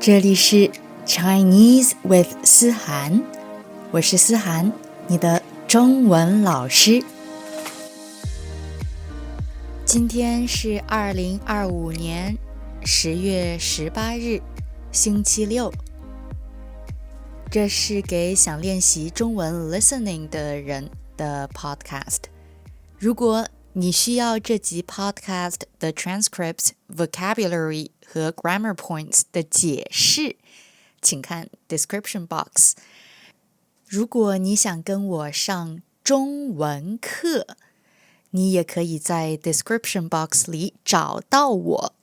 这里是 Chinese with 思涵，我是思涵，你的中文老师。今天是2025年10月18日，星期六。这是给想练习中文 listening 的人的 podcast。如果你需要这集 podcast 的 transcripts、vocabulary 和 grammar points 的解释，请看 description box。如果你想跟我上中文课，你也可以在 description box 里找到我。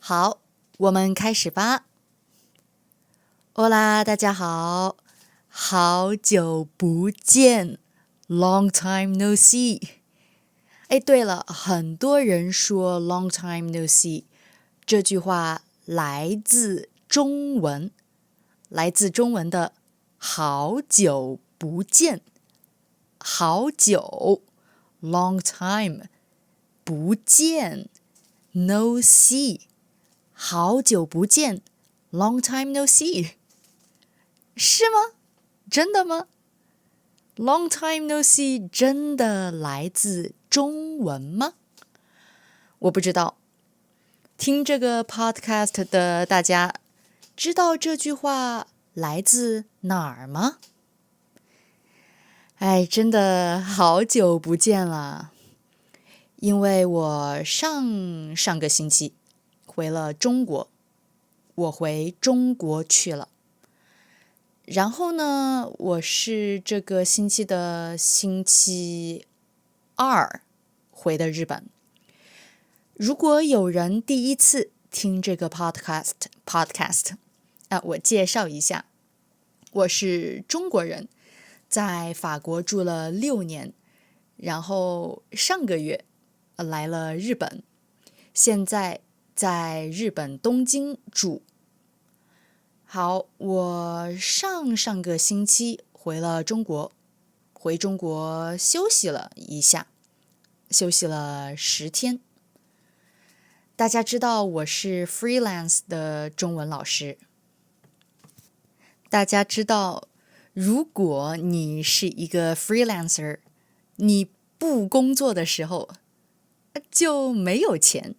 好，我们开始吧。Hola， 大家好，好久不见 ，Long time no see。哎，对了，很多人说 long time no see 这句话来自中文的好久不见，好久 long time 不见 no see 好久不见 long time no see 是吗？真的吗？ Long time no see 真的来自中文吗？我不知道。听这个 podcast 的大家知道这句话来自哪儿吗？哎，真的好久不见了。因为我上个星期回了中国，我回中国去了。然后呢，我是这个星期的星期2回的日本。如果有人第一次听这个 podcast，我介绍一下，我是中国人，在法国住了6年，然后上个月来了日本，现在在日本东京住。好，我上个星期回了中国，回中国休息了一下，休息了10天。大家知道我是 freelance 的中文老师。大家知道，如果你是一个 freelancer， 你不工作的时候就没有钱。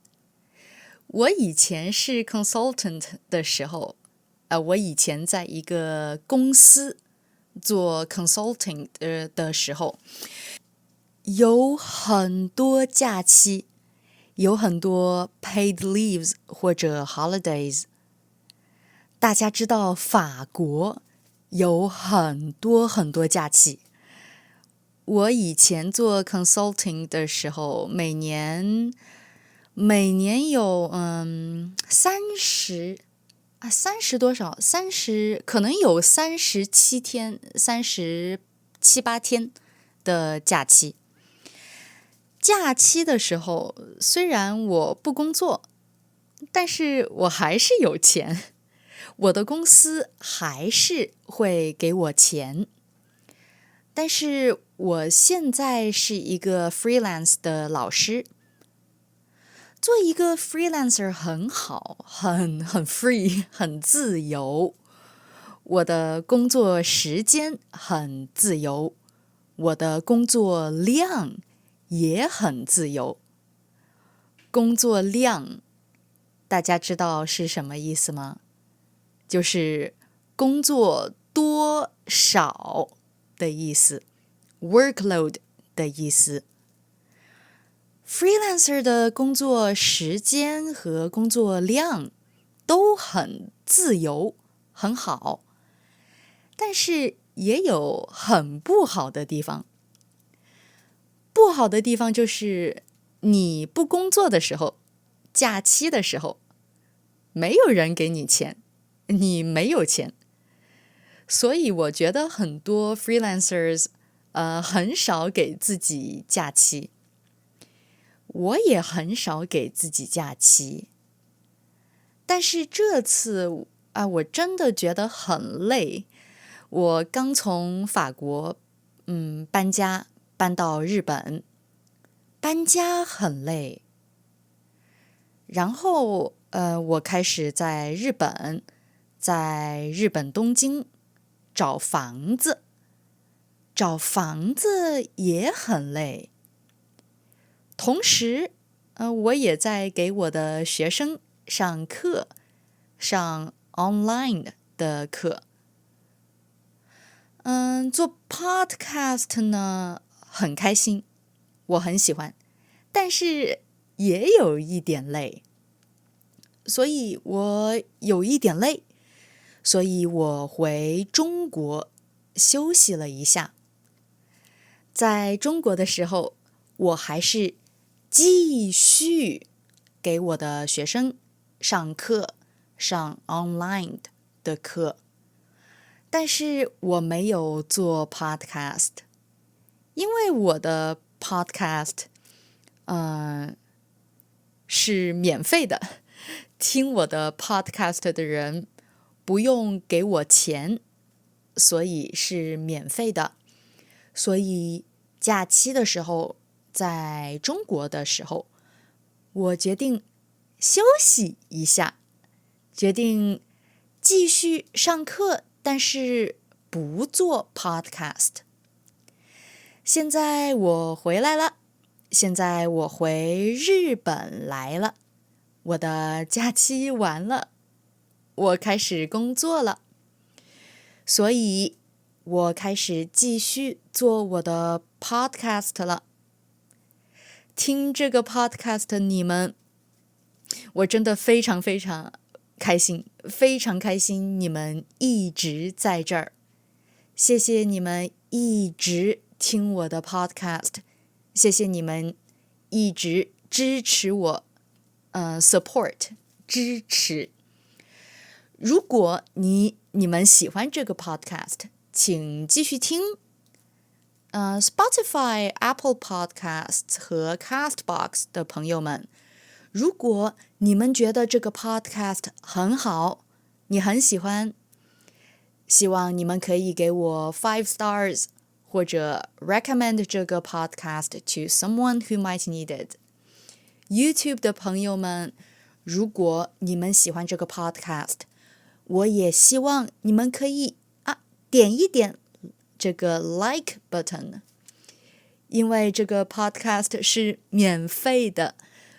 我以前是 consultant 的时候，我以前在一个公司做 consulting 的时候，有很多假期，有很多 paid leaves 或者 holidays。大家知道法国有很多假期。我以前做 consulting 的时候，每年有30多少？30可能有37天，37、8天的假期。假期的时候，虽然我不工作，但是我还是有钱，我的公司还是会给我钱。但是我现在是一个 freelance 的老师。做一个 freelancer 很好，很 free， 很自由。我的工作时间很自由，我的工作量也很自由。工作量，大家知道是什么意思吗？就是工作多少的意思， workload 的意思。freelancer 的工作时间和工作量都很自由，很好，但是也有很不好的地方。不好的地方就是你不工作的时候，假期的时候，没有人给你钱，你没有钱。所以我觉得很多 freelancers 很少给自己假期。我也很少给自己假期。但是这次我真的觉得很累。我刚从法国搬家搬到日本，搬家很累。然后我开始在日本在日本东京找房子，找房子也很累。同时，我也在给我的学生上课，上 online 的课。做 podcast 呢，很开心，我很喜欢，但是也有一点累，所以我有一点累，所以我回中国休息了一下。在中国的时候，我还是继续给我的学生上课，上 online 的课。但是我没有做 podcast， 因为我的 podcast 是免费的，听我的 podcast 的人不用给我钱，所以是免费的。所以假期的时候，在中国的时候，我决定休息一下，决定继续上课，但是不做 podcast。 现在我回来了，现在我回日本来了，我的假期完了，我开始工作了，所以我开始继续做我的 podcast 了。听这个 podcast 的你们，我真的非常非常开心，非常开心你们一直在这儿，谢谢你们一直听我的 podcast， 谢谢你们一直支持我，support 支持。如果你们喜欢这个 podcast， 请继续听。Spotify、Apple Podcasts 和 Castbox 的朋友们，如果你们觉得这个 podcast 很好，你很喜欢，希望你们可以给我5 stars， 或者 recommend 这个 podcast to someone who might need it。 YouTube 的朋友们，如果你们喜欢这个 podcast， 我也希望你们可以点一点这个 like button， 因为这个 podcast 是免费的，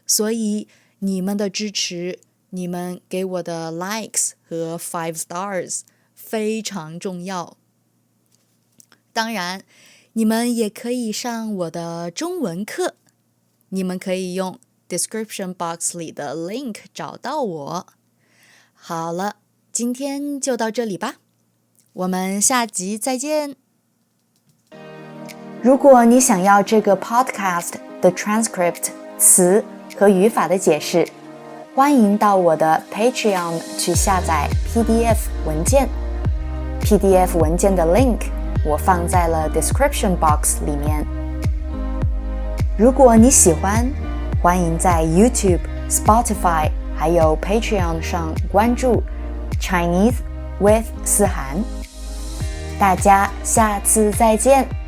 所以你们的支持，你们给我的 likes 和5 stars 非常重要。当然，你们也可以上我的中文课，你们可以用 description box 里的 link 找到我。好了，今天就到这里吧，我们下集再见。如果你想要这个 podcast 的 transcript 词和语法的解释，欢迎到我的 Patreon 去下载 PDF 文件。PDF 文件的 link 我放在了 description box 里面。如果你喜欢，欢迎在 YouTube、Spotify 还有 Patreon 上关注 Chinese with 思涵。大家下次再见。